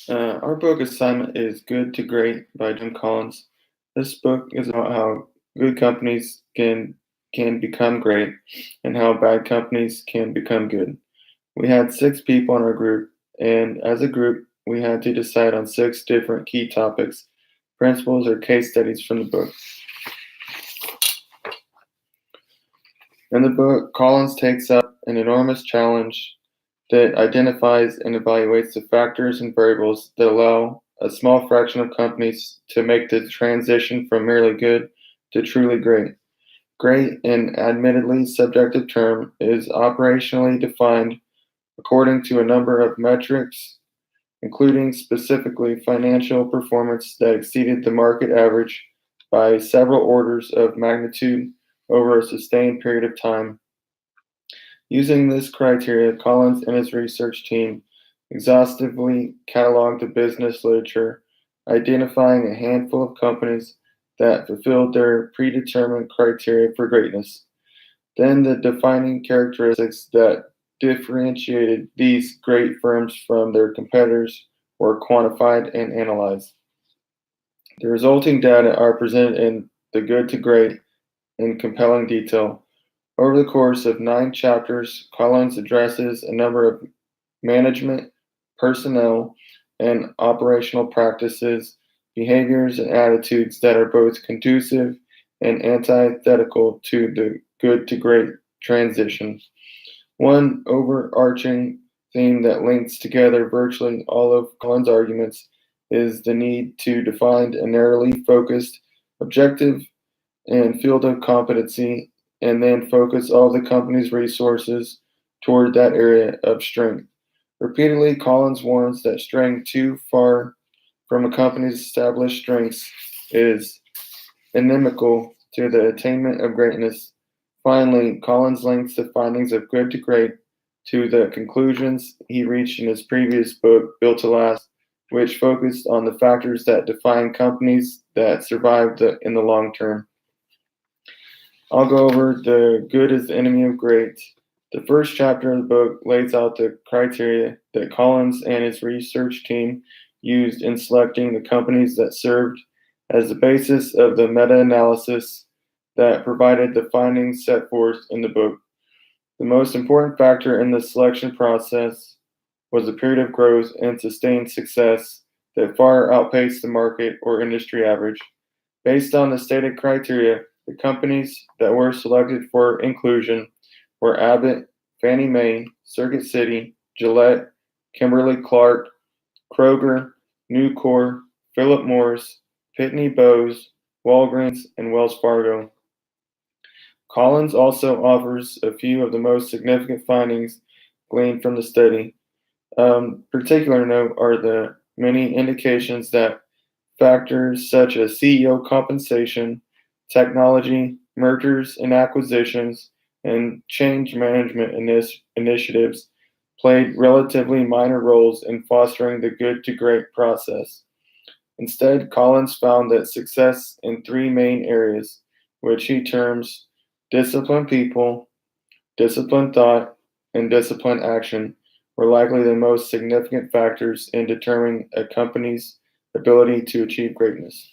Our book assignment is Good to Great by Jim Collins. This book is about how good companies can become great and how bad companies can become good. We had 6 people in our group, and as a group, we had to decide on 6 different key topics, principles, or case studies from the book. In the book, Collins takes up an enormous challenge that identifies and evaluates the factors and variables that allow a small fraction of companies to make the transition from merely good to truly great. Great, an admittedly subjective term, is operationally defined according to a number of metrics, including specifically financial performance that exceeded the market average by several orders of magnitude over a sustained period of time. Using this criteria, Collins and his research team exhaustively cataloged the business literature, identifying a handful of companies that fulfilled their predetermined criteria for greatness. Then the defining characteristics that differentiated these great firms from their competitors were quantified and analyzed. The resulting data are presented in The Good to Great in compelling detail. Over the course of 9 chapters, Collins addresses a number of management, personnel, and operational practices, behaviors, and attitudes that are both conducive and antithetical to the good to great transition. One overarching theme that links together virtually all of Collins' arguments is the need to define a narrowly focused objective and field of competency, and then focus all the company's resources toward that area of strength. Repeatedly, Collins warns that straying too far from a company's established strengths is inimical to the attainment of greatness. Finally, Collins links the findings of Good to Great to the conclusions he reached in his previous book, Built to Last, which focused on the factors that define companies that survive in the long term. I'll go over the good is the enemy of great. The first chapter of the book lays out the criteria that Collins and his research team used in selecting the companies that served as the basis of the meta analysis that provided the findings set forth in the book. The most important factor in the selection process was the period of growth and sustained success that far outpaced the market or industry average. Based on the stated criteria, the companies that were selected for inclusion were Abbott, Fannie Mae, Circuit City, Gillette, Kimberly-Clark, Kroger, Nucor, Philip Morris, Pitney Bowes, Walgreens, and Wells Fargo. Collins also offers a few of the most significant findings gleaned from the study. Particular note are the many indications that factors such as CEO compensation, technology, mergers and acquisitions, and change management initiatives played relatively minor roles in fostering the good to great process. Instead, Collins found that success in 3 main areas, which he terms disciplined people, disciplined thought, and disciplined action, were likely the most significant factors in determining a company's ability to achieve greatness.